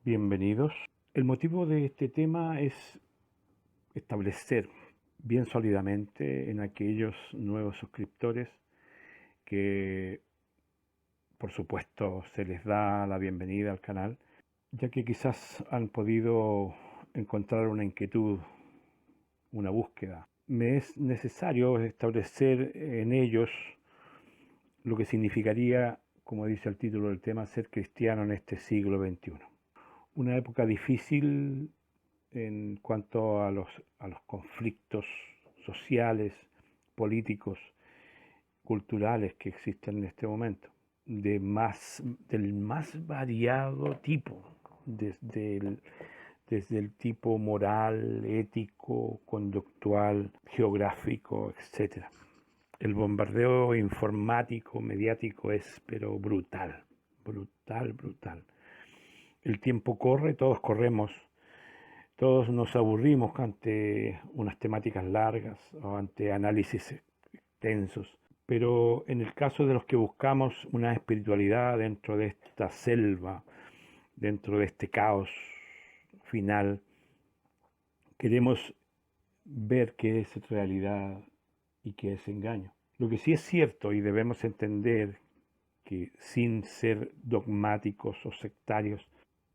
Bienvenidos. El motivo de este tema es establecer bien sólidamente en aquellos nuevos suscriptores que, por supuesto, se les da la bienvenida al canal, ya que quizás han podido encontrar una inquietud, una búsqueda. Me es necesario establecer en ellos lo que significaría, como dice el título del tema, ser cristiano en este siglo XXI. Una época difícil en cuanto a los conflictos sociales, políticos, culturales que existen en este momento, del más variado tipo, desde el tipo moral, ético, conductual, geográfico, etc. El bombardeo informático, mediático es pero brutal, brutal, brutal. El tiempo corre, todos corremos. Todos nos aburrimos ante unas temáticas largas o ante análisis extensos, pero en el caso de los que buscamos una espiritualidad dentro de esta selva, dentro de este caos final, queremos ver qué es realidad y qué es engaño. Lo que sí es cierto y debemos entender que sin ser dogmáticos o sectarios,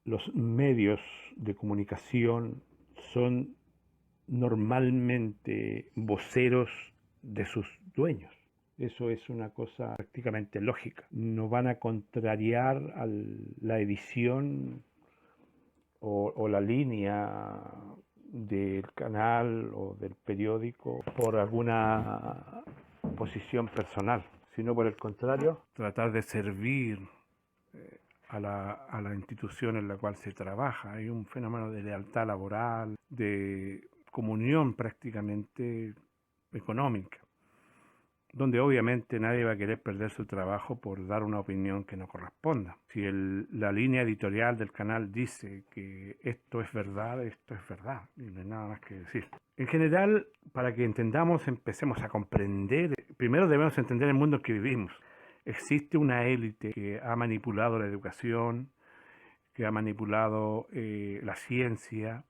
los medios de comunicación son normalmente voceros de sus dueños. Eso es una cosa prácticamente lógica. No van a contrariar a la edición o la línea del canal o del periódico por alguna posición personal, sino por el contrario, tratar de servir a la institución en la cual se trabaja. Hay un fenómeno de lealtad laboral, de comunión prácticamente económica, donde obviamente nadie va a querer perder su trabajo por dar una opinión que no corresponda. Si la línea editorial del canal dice que esto es verdad y no hay nada más que decir. En general, para que entendamos, empecemos a comprender, primero debemos entender el mundo en que vivimos. Existe una élite que ha manipulado la educación, que ha manipulado la ciencia,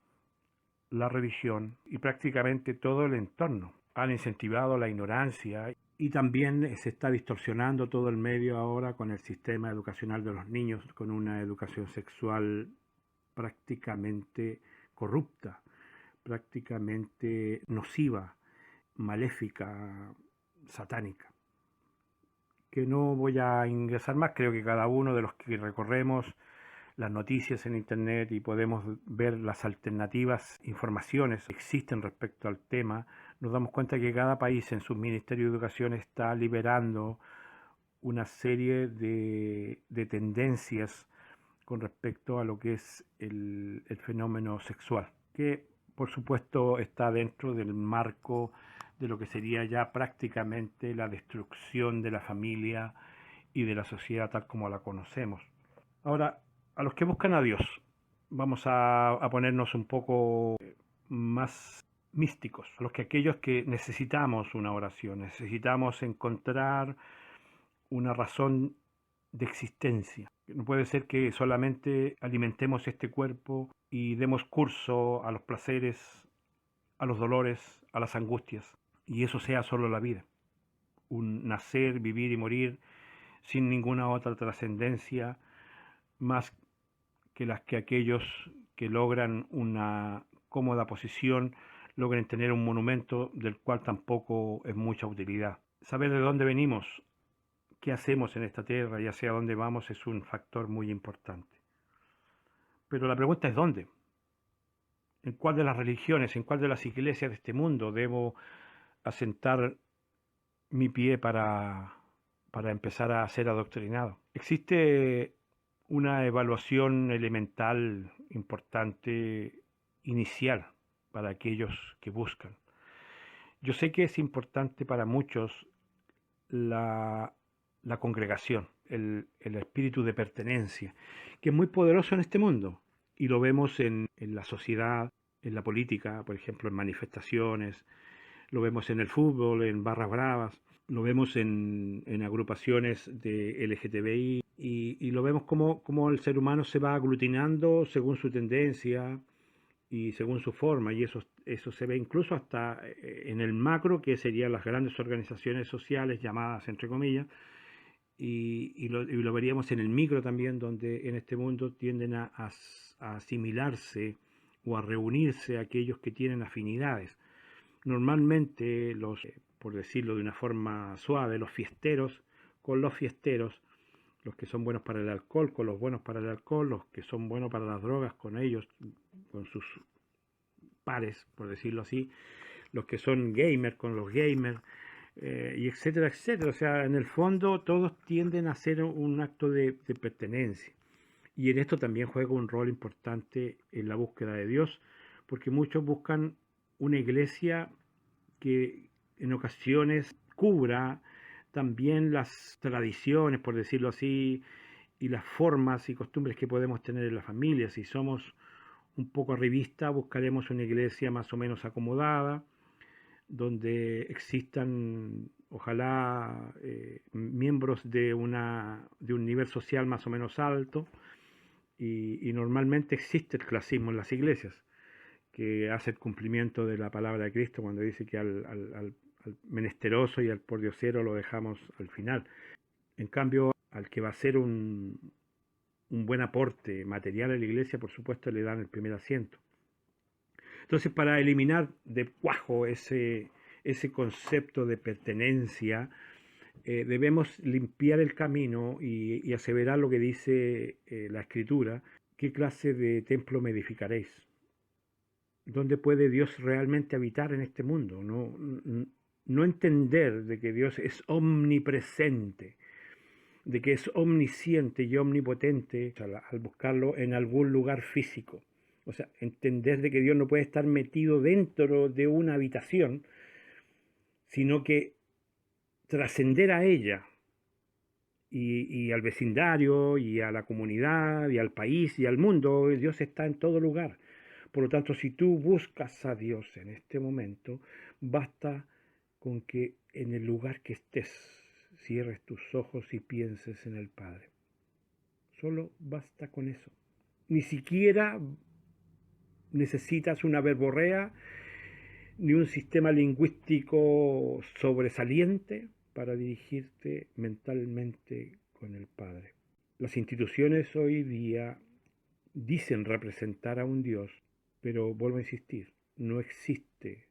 la religión y prácticamente todo el entorno. Han incentivado la ignorancia y también se está distorsionando todo el medio ahora con el sistema educacional de los niños, con una educación sexual prácticamente corrupta, prácticamente nociva, maléfica, satánica. Que no voy a ingresar más, creo que cada uno de los que recorremos las noticias en internet y podemos ver las alternativas informaciones que existen respecto al tema, nos damos cuenta que cada país en su Ministerio de Educación está liberando una serie de tendencias con respecto a lo que es el fenómeno sexual, que por supuesto está dentro del marco de lo que sería ya prácticamente la destrucción de la familia y de la sociedad tal como la conocemos. Ahora, a los que buscan a Dios, vamos a ponernos un poco más místicos, a los que aquellos que necesitamos una oración, necesitamos encontrar una razón de existencia. No puede ser que solamente alimentemos este cuerpo y demos curso a los placeres, a los dolores, a las angustias, y eso sea solo la vida. Un nacer, vivir y morir sin ninguna otra trascendencia más que las que aquellos que logran una cómoda posición logren tener un monumento del cual tampoco es mucha utilidad. Saber de dónde venimos, qué hacemos en esta tierra y hacia dónde vamos es un factor muy importante. Pero la pregunta es ¿dónde? ¿En cuál de las religiones, en cuál de las iglesias de este mundo debo asentar mi pie para empezar a ser adoctrinado? Existe una evaluación elemental importante inicial para aquellos que buscan. Yo sé que es importante para muchos la congregación, el espíritu de pertenencia, que es muy poderoso en este mundo y lo vemos en la sociedad, en la política, por ejemplo, en manifestaciones, lo vemos en el fútbol, en barras bravas, lo vemos en agrupaciones de LGTBI y lo vemos como el ser humano se va aglutinando según su tendencia y según su forma, y eso se ve incluso hasta en el macro, que serían las grandes organizaciones sociales llamadas entre comillas, y lo veríamos en el micro también, donde en este mundo tienden a asimilarse o a reunirse aquellos que tienen afinidades. Normalmente por decirlo de una forma suave, los fiesteros con los fiesteros, los que son buenos para el alcohol con los buenos para el alcohol, los que son buenos para las drogas con ellos, con sus pares, por decirlo así, los que son gamers con los gamers, y etcétera, etcétera. O sea, en el fondo todos tienden a hacer un acto de pertenencia. Y en esto también juega un rol importante en la búsqueda de Dios, porque muchos buscan una iglesia que en ocasiones cubra también las tradiciones, por decirlo así, y las formas y costumbres que podemos tener en la familia. Si somos un poco arribistas, buscaremos una iglesia más o menos acomodada, donde existan, ojalá, miembros de un nivel social más o menos alto, y normalmente existe el clasismo en las iglesias, que hace el cumplimiento de la palabra de Cristo cuando dice que al menesteroso y al pordiosero lo dejamos al final. En cambio, al que va a ser un buen aporte material a la iglesia, por supuesto, le dan el primer asiento. Entonces, para eliminar de cuajo ese concepto de pertenencia, debemos limpiar el camino y aseverar lo que dice la Escritura: ¿qué clase de templo me edificaréis? ¿Dónde puede Dios realmente habitar en este mundo? No entender de que Dios es omnipresente, de que es omnisciente y omnipotente al buscarlo en algún lugar físico. O sea, entender de que Dios no puede estar metido dentro de una habitación, sino que trascender a ella y al vecindario y a la comunidad y al país y al mundo. Dios está en todo lugar. Por lo tanto, si tú buscas a Dios en este momento, basta con que en el lugar que estés cierres tus ojos y pienses en el Padre. Solo basta con eso. Ni siquiera necesitas una verborrea ni un sistema lingüístico sobresaliente para dirigirte mentalmente con el Padre. Las instituciones hoy día dicen representar a un Dios, pero vuelvo a insistir, no existe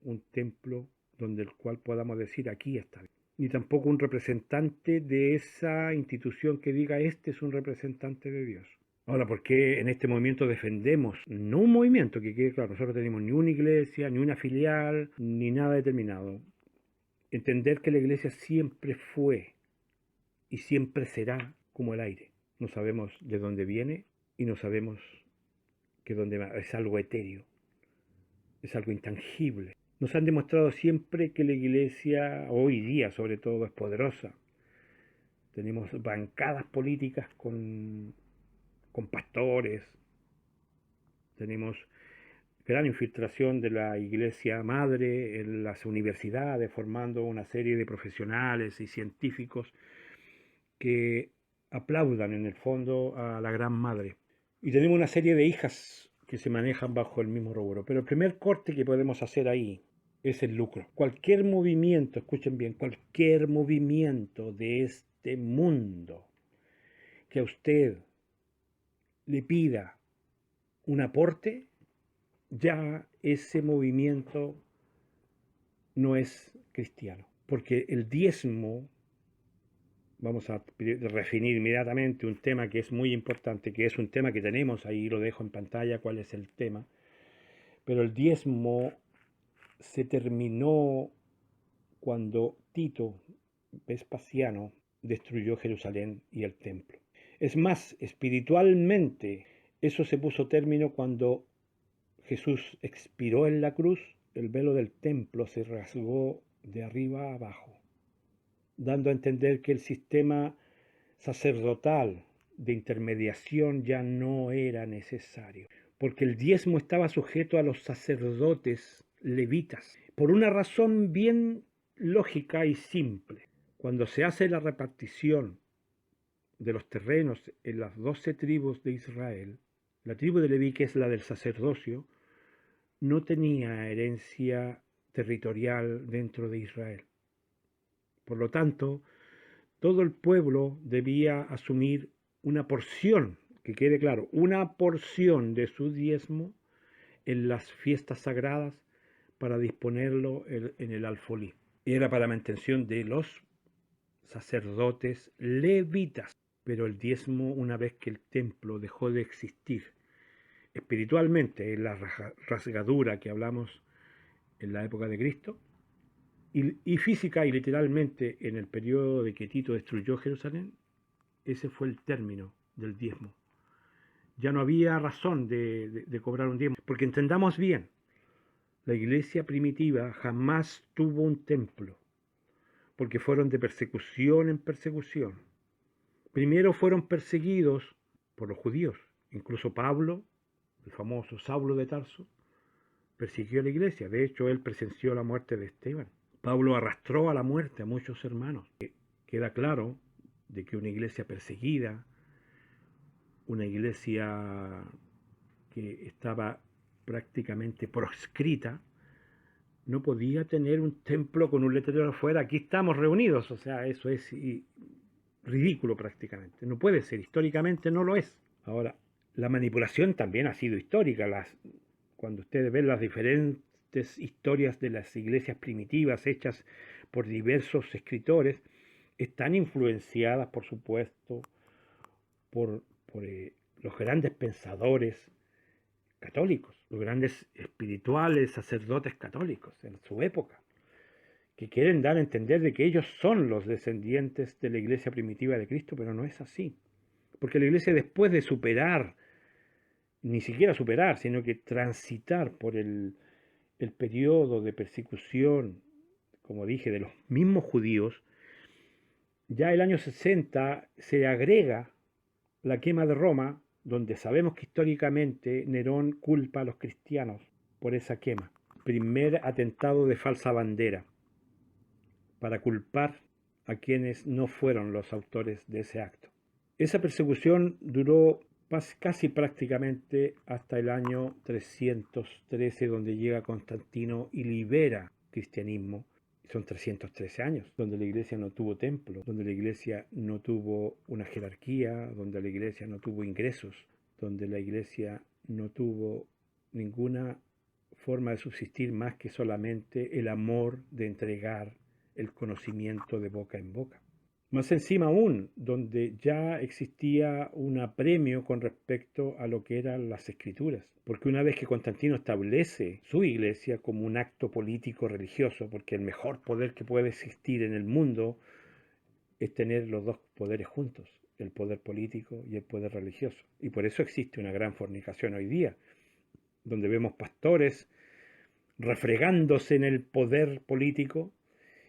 un templo donde el cual podamos decir aquí está, ni tampoco un representante de esa institución que diga este es un representante de Dios. Ahora, ¿por qué en este movimiento defendemos? No un movimiento, que quede claro, nosotros tenemos ni una iglesia, ni una filial, ni nada determinado. Entender que la iglesia siempre fue y siempre será como el aire. No sabemos de dónde viene y no sabemos que dónde va. Es algo etéreo, es algo intangible. Nos han demostrado siempre que la iglesia, hoy día sobre todo, es poderosa. Tenemos bancadas políticas con pastores, tenemos gran infiltración de la iglesia madre en las universidades, formando una serie de profesionales y científicos que aplaudan en el fondo a la gran madre. Y tenemos una serie de hijas que se manejan bajo el mismo rubro. Pero el primer corte que podemos hacer ahí es el lucro. Cualquier movimiento, escuchen bien, cualquier movimiento de este mundo que a usted le pida un aporte, ya ese movimiento no es cristiano. Porque el diezmo, vamos a definir inmediatamente un tema que es muy importante, que es un tema que tenemos ahí, lo dejo en pantalla cuál es el tema, pero el diezmo se terminó cuando Tito Vespasiano destruyó Jerusalén y el templo. Es más, espiritualmente, eso se puso término cuando Jesús expiró en la cruz. El velo del templo se rasgó de arriba a abajo, dando a entender que el sistema sacerdotal de intermediación ya no era necesario, porque el diezmo estaba sujeto a los sacerdotes levitas, por una razón bien lógica y simple. Cuando se hace la repartición de los terrenos en las 12 tribus de Israel, la tribu de Leví, que es la del sacerdocio, no tenía herencia territorial dentro de Israel. Por lo tanto, todo el pueblo debía asumir una porción, que quede claro, una porción de su diezmo en las fiestas sagradas para disponerlo en el alfolí. Era para mantención de los sacerdotes levitas, pero el diezmo, una vez que el templo dejó de existir espiritualmente, en la rasgadura que hablamos en la época de Cristo, y física y literalmente en el periodo de que Tito destruyó Jerusalén, ese fue el término del diezmo. Ya no había razón de cobrar un diezmo, porque entendamos bien, la iglesia primitiva jamás tuvo un templo, porque fueron de persecución en persecución. Primero fueron perseguidos por los judíos, incluso Pablo, el famoso Saulo de Tarso, persiguió a la iglesia. De hecho, él presenció la muerte de Esteban. Pablo arrastró a la muerte a muchos hermanos. Queda claro de que una iglesia perseguida, una iglesia que estaba prácticamente proscrita, no podía tener un templo con un letrero afuera, aquí estamos reunidos. O sea, eso es ridículo prácticamente. No puede ser, históricamente no lo es. Ahora, la manipulación también ha sido histórica. Cuando ustedes ven las diferentes historias de las iglesias primitivas hechas por diversos escritores, están influenciadas, por supuesto, por los grandes pensadores católicos, los grandes espirituales, sacerdotes católicos en su época, que quieren dar a entender de que ellos son los descendientes de la iglesia primitiva de Cristo, pero no es así. Porque la iglesia, después de superar, ni siquiera superar, sino que transitar por el periodo de persecución, como dije, de los mismos judíos, ya el año 60 se agrega la quema de Roma, donde sabemos que históricamente Nerón culpa a los cristianos por esa quema. Primer atentado de falsa bandera, para culpar a quienes no fueron los autores de ese acto. Esa persecución duró casi prácticamente hasta el año 313, donde llega Constantino y libera el cristianismo. Son 313 años, donde la iglesia no tuvo templo, donde la iglesia no tuvo una jerarquía, donde la iglesia no tuvo ingresos, donde la iglesia no tuvo ninguna forma de subsistir más que solamente el amor de entregar el conocimiento de boca en boca. Más encima aún, donde ya existía un apremio con respecto a lo que eran las escrituras. Porque una vez que Constantino establece su iglesia como un acto político religioso, porque el mejor poder que puede existir en el mundo es tener los dos poderes juntos, el poder político y el poder religioso. Y por eso existe una gran fornicación hoy día, donde vemos pastores refregándose en el poder político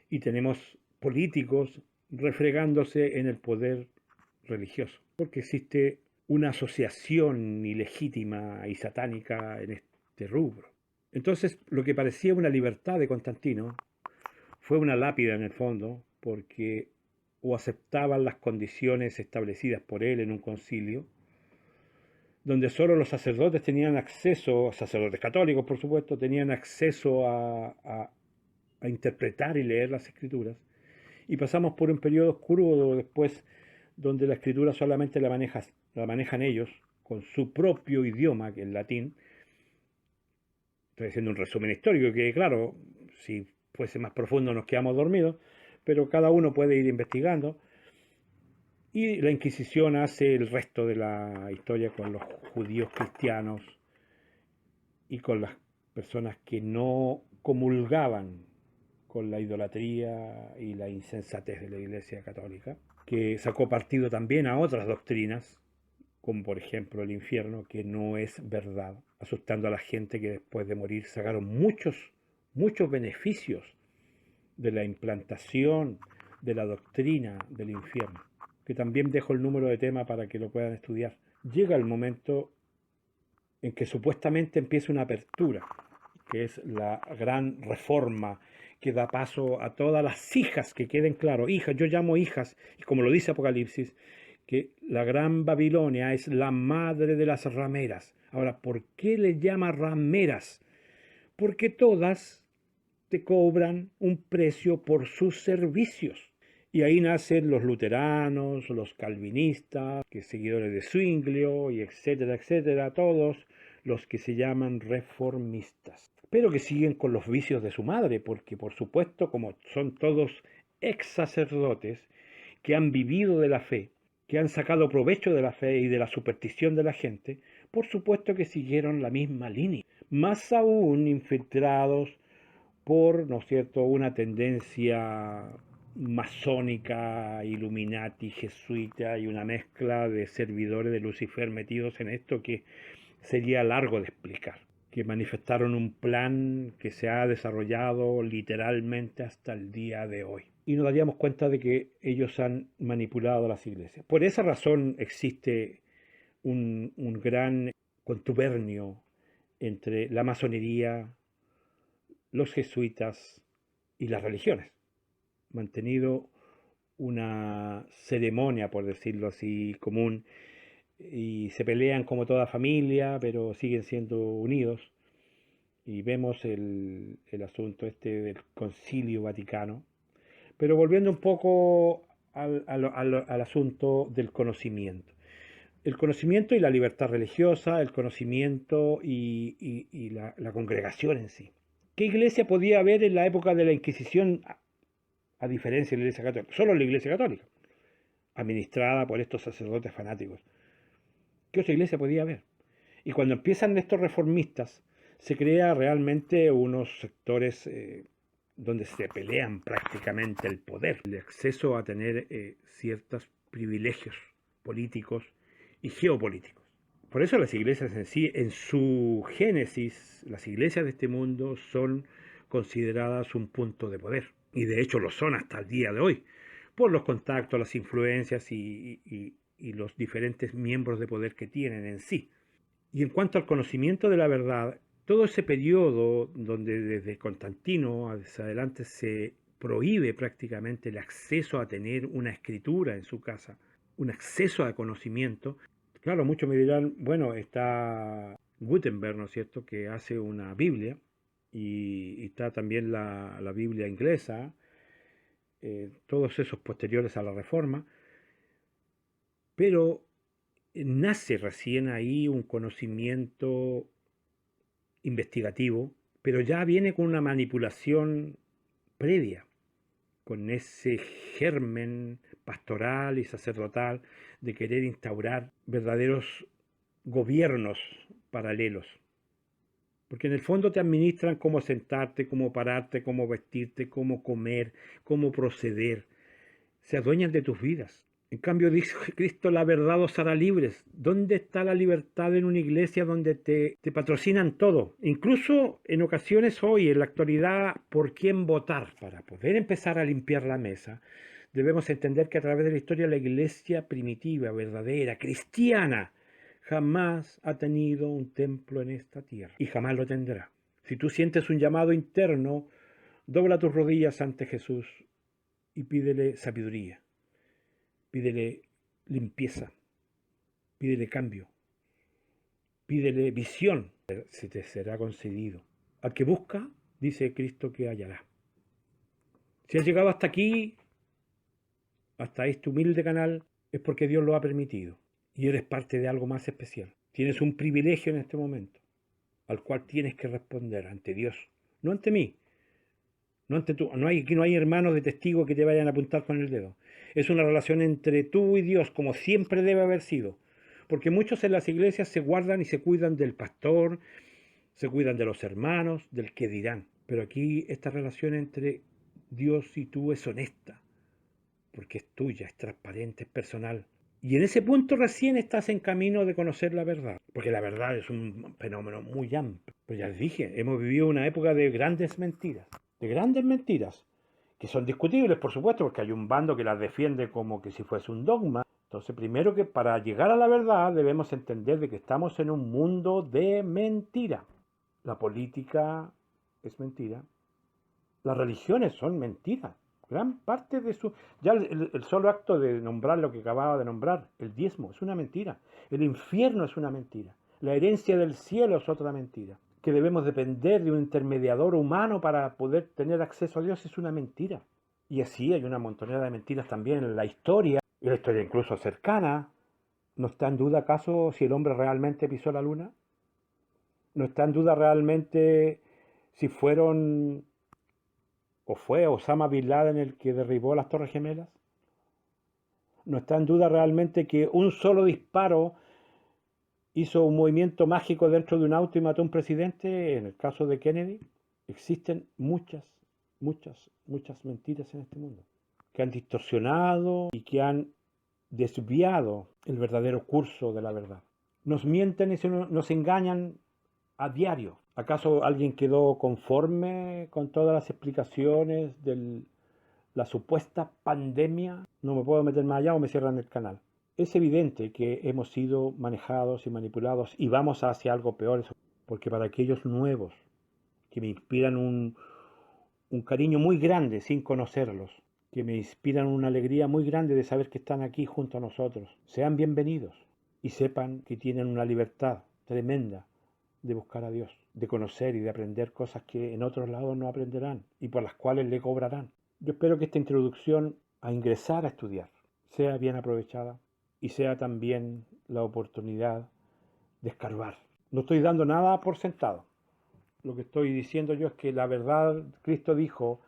y tenemos políticos refregándose en el poder religioso, porque existe una asociación ilegítima y satánica en este rubro. Entonces, lo que parecía una libertad de Constantino fue una lápida en el fondo, porque o aceptaban las condiciones establecidas por él en un concilio, donde solo los sacerdotes tenían acceso, sacerdotes católicos por supuesto, tenían acceso a interpretar y leer las escrituras, y pasamos por un periodo oscuro después donde la escritura solamente la manejan ellos con su propio idioma, que es el latín. Estoy haciendo un resumen histórico que, claro, si fuese más profundo nos quedamos dormidos, pero cada uno puede ir investigando. Y la Inquisición hace el resto de la historia con los judíos cristianos y con las personas que no comulgaban con la idolatría y la insensatez de la Iglesia Católica, que sacó partido también a otras doctrinas, como por ejemplo el infierno, que no es verdad, asustando a la gente que después de morir sacaron muchos beneficios de la implantación de la doctrina del infierno, que también dejo el número de tema para que lo puedan estudiar. Llega el momento en que supuestamente empieza una apertura, que es la gran reforma que da paso a todas las hijas, que queden claro, hijas, yo llamo hijas, y como lo dice Apocalipsis, que la Gran Babilonia es la madre de las rameras. Ahora, ¿por qué le llama rameras? Porque todas te cobran un precio por sus servicios. Y ahí nacen los luteranos, los calvinistas, que seguidores de Zwinglio, y etcétera, etcétera, todos los que se llaman reformistas. Pero que siguen con los vicios de su madre, porque por supuesto, como son todos ex sacerdotes que han vivido de la fe, que han sacado provecho de la fe y de la superstición de la gente, por supuesto que siguieron la misma línea. Más aún infiltrados por, ¿no es cierto?, una tendencia masónica, Illuminati, jesuita y una mezcla de servidores de Lucifer metidos en esto que sería largo de explicar, que manifestaron un plan que se ha desarrollado literalmente hasta el día de hoy. Y nos daríamos cuenta de que ellos han manipulado las iglesias. Por esa razón existe un gran contubernio entre la masonería, los jesuitas y las religiones. Mantenido una ceremonia, por decirlo así, común, y se pelean como toda familia, pero siguen siendo unidos. Y vemos el asunto este del Concilio Vaticano. Pero volviendo un poco al asunto del conocimiento. El conocimiento y la libertad religiosa, el conocimiento y la congregación en sí. ¿Qué iglesia podía haber en la época de la Inquisición, a diferencia de la Iglesia Católica? Solo la Iglesia Católica, administrada por estos sacerdotes fanáticos. ¿Qué otra iglesia podía haber? Y cuando empiezan estos reformistas, se crea realmente unos sectores donde se pelean prácticamente el poder, el acceso a tener ciertos privilegios políticos y geopolíticos. Por eso las iglesias en sí, en su génesis, las iglesias de este mundo son consideradas un punto de poder. Y de hecho lo son hasta el día de hoy, por los contactos, las influencias y los diferentes miembros de poder que tienen en sí. Y en cuanto al conocimiento de la verdad, todo ese periodo donde desde Constantino hacia adelante se prohíbe prácticamente el acceso a tener una escritura en su casa, un acceso a conocimiento. Claro, muchos me dirán, bueno, está Gutenberg, ¿no es cierto?, que hace una Biblia, y está también la Biblia inglesa, todos esos posteriores a la Reforma, pero nace recién ahí un conocimiento investigativo, pero ya viene con una manipulación previa, con ese germen pastoral y sacerdotal de querer instaurar verdaderos gobiernos paralelos. Porque en el fondo te administran cómo sentarte, cómo pararte, cómo vestirte, cómo comer, cómo proceder. Se adueñan de tus vidas. En cambio, dice Cristo, la verdad os hará libres. ¿Dónde está la libertad en una iglesia donde te patrocinan todo? Incluso en ocasiones hoy, en la actualidad, por quién votar. Para poder empezar a limpiar la mesa, debemos entender que a través de la historia la iglesia primitiva, verdadera, cristiana, jamás ha tenido un templo en esta tierra y jamás lo tendrá. Si tú sientes un llamado interno, dobla tus rodillas ante Jesús y pídele sabiduría. Pídele limpieza, pídele cambio, pídele visión, se te será concedido. Al que busca, dice Cristo que hallará. Si has llegado hasta aquí, hasta este humilde canal, es porque Dios lo ha permitido y eres parte de algo más especial. Tienes un privilegio en este momento, al cual tienes que responder ante Dios, no ante mí. No ante tú, aquí no hay hermanos de testigos que te vayan a apuntar con el dedo. Es una relación entre tú y Dios, como siempre debe haber sido. Porque muchos en las iglesias se guardan y se cuidan del pastor, se cuidan de los hermanos, del que dirán. Pero aquí esta relación entre Dios y tú es honesta, porque es tuya, es transparente, es personal. Y en ese punto recién estás en camino de conocer la verdad, porque la verdad es un fenómeno muy amplio. Pero ya les dije, hemos vivido una época de grandes mentiras, que son discutibles, por supuesto, porque hay un bando que las defiende como que si fuese un dogma. Entonces, primero, que para llegar a la verdad debemos entender de que estamos en un mundo de mentira. La política es mentira, las religiones son mentiras, Gran parte de su... Ya el solo acto de nombrar lo que acababa de nombrar, el diezmo, es una mentira. El infierno es una mentira. La herencia del cielo es otra mentira. Que debemos depender de un intermediador humano para poder tener acceso a Dios es una mentira. Y así hay una montonera de mentiras también en la historia, y la historia incluso cercana. ¿No está en duda acaso si el hombre realmente pisó la luna? ¿No está en duda realmente si fueron o fue Osama Bin Laden el que derribó las Torres Gemelas? ¿No está en duda realmente que un solo disparo hizo un movimiento mágico dentro de un auto y mató a un presidente? En el caso de Kennedy, existen muchas mentiras en este mundo que han distorsionado y que han desviado el verdadero curso de la verdad. Nos mienten y nos engañan a diario. ¿Acaso alguien quedó conforme con todas las explicaciones de la supuesta pandemia? No me puedo meter más allá o me cierran el canal. Es evidente que hemos sido manejados y manipulados y vamos hacia algo peor, porque para aquellos nuevos que me inspiran un cariño muy grande sin conocerlos, que me inspiran una alegría muy grande de saber que están aquí junto a nosotros, sean bienvenidos y sepan que tienen una libertad tremenda de buscar a Dios, de conocer y de aprender cosas que en otros lados no aprenderán y por las cuales le cobrarán. Yo espero que esta introducción a ingresar a estudiar sea bien aprovechada y sea también la oportunidad de escarbar. No estoy dando nada por sentado. Lo que estoy diciendo yo es que la verdad, Cristo dijo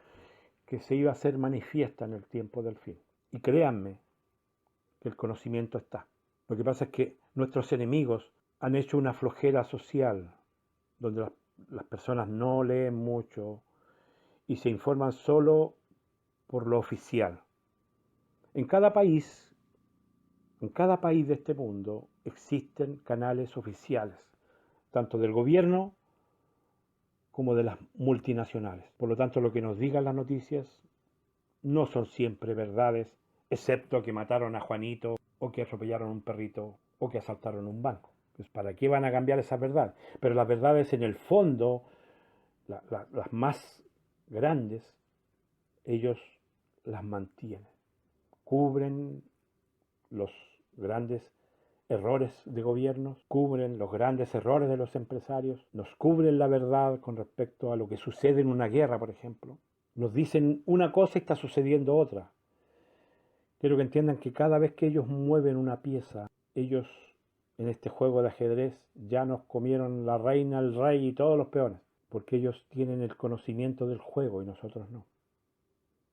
que se iba a hacer manifiesta en el tiempo del fin. Y créanme que el conocimiento está. Lo que pasa es que nuestros enemigos han hecho una flojera social donde las personas no leen mucho y se informan solo por lo oficial. En cada país de este mundo existen canales oficiales, tanto del gobierno como de las multinacionales. Por lo tanto, lo que nos digan las noticias no son siempre verdades, excepto que mataron a Juanito, o que atropellaron a un perrito, o que asaltaron un banco. Pues ¿para qué van a cambiar esas verdades? Pero las verdades en el fondo, las más grandes, ellos las mantienen. Cubren los grandes errores de gobiernos, cubren los grandes errores de los empresarios, nos cubren la verdad con respecto a lo que sucede en una guerra, por ejemplo. Nos dicen una cosa y está sucediendo otra. Quiero que entiendan que cada vez que ellos mueven una pieza, ellos en este juego de ajedrez ya nos comieron la reina, el rey y todos los peones, porque ellos tienen el conocimiento del juego y nosotros no.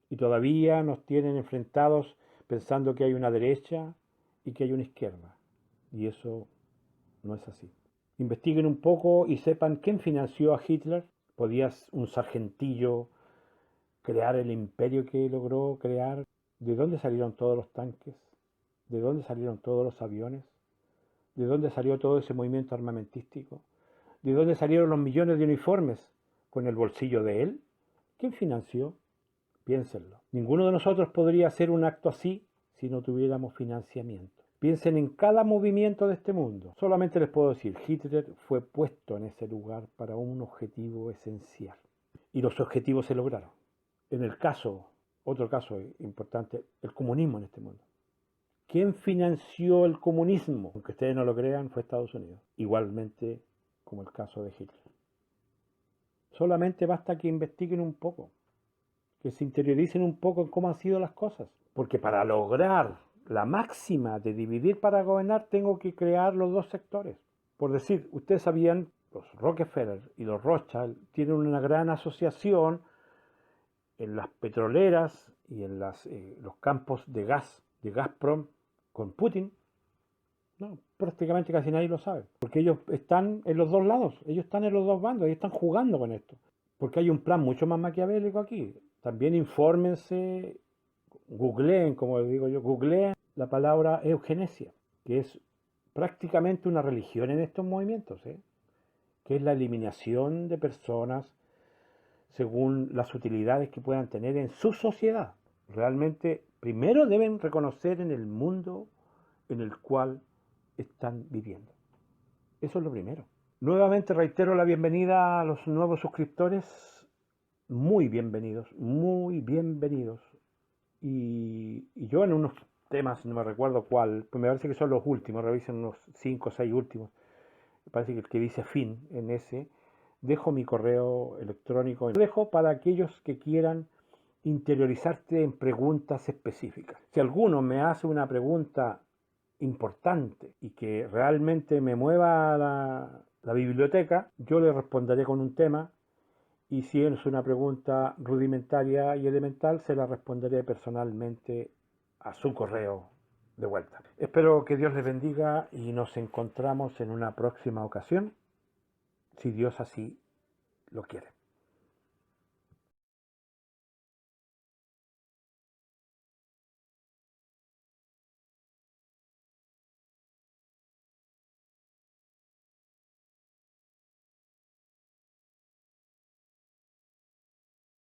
Y todavía nos tienen enfrentados pensando que hay una derecha y que hay una izquierda. Y eso no es así. Investiguen un poco y sepan quién financió a Hitler. ¿Podía un sargentillo crear el imperio que logró crear? ¿De dónde salieron todos los tanques? ¿De dónde salieron todos los aviones? ¿De dónde salió todo ese movimiento armamentístico? ¿De dónde salieron los millones de uniformes? ¿Con el bolsillo de él? ¿Quién financió? Piénsenlo. Ninguno de nosotros podría hacer un acto así si no tuviéramos financiamiento. Piensen en cada movimiento de este mundo. Solamente les puedo decir, Hitler fue puesto en ese lugar para un objetivo esencial. Y los objetivos se lograron. En el caso, otro caso importante, el comunismo en este mundo. ¿Quién financió el comunismo? Aunque ustedes no lo crean, fue Estados Unidos. Igualmente como el caso de Hitler. Solamente basta que investiguen un poco, que se interioricen un poco en cómo han sido las cosas. Porque para lograr la máxima de dividir para gobernar, tengo que crear los dos sectores. Por decir, ustedes sabían, los Rockefeller y los Rothschild tienen una gran asociación en las petroleras y en los campos de gas de Gazprom con Putin. No, prácticamente casi nadie lo sabe, porque ellos están en los dos lados, ellos están en los dos bandos, ellos están jugando con esto, porque hay un plan mucho más maquiavélico aquí. También infórmense, googleen, como les digo yo, googleen la palabra eugenesia, que es prácticamente una religión en estos movimientos, que es la eliminación de personas según las utilidades que puedan tener en su sociedad. Realmente, primero deben reconocer en el mundo en el cual están viviendo. Eso es lo primero. Nuevamente reitero la bienvenida a los nuevos suscriptores. Muy bienvenidos y yo en unos temas, no me recuerdo cuál, pues me parece que son los últimos, revisen unos 5 o 6 últimos, me parece que el que dice fin en ese, dejo mi correo electrónico, lo dejo para aquellos que quieran interiorizarte en preguntas específicas. Si alguno me hace una pregunta importante y que realmente me mueva la biblioteca, yo le responderé con un tema, y si es una pregunta rudimentaria y elemental, se la responderé personalmente a su correo de vuelta. Espero que Dios les bendiga y nos encontramos en una próxima ocasión, si Dios así lo quiere.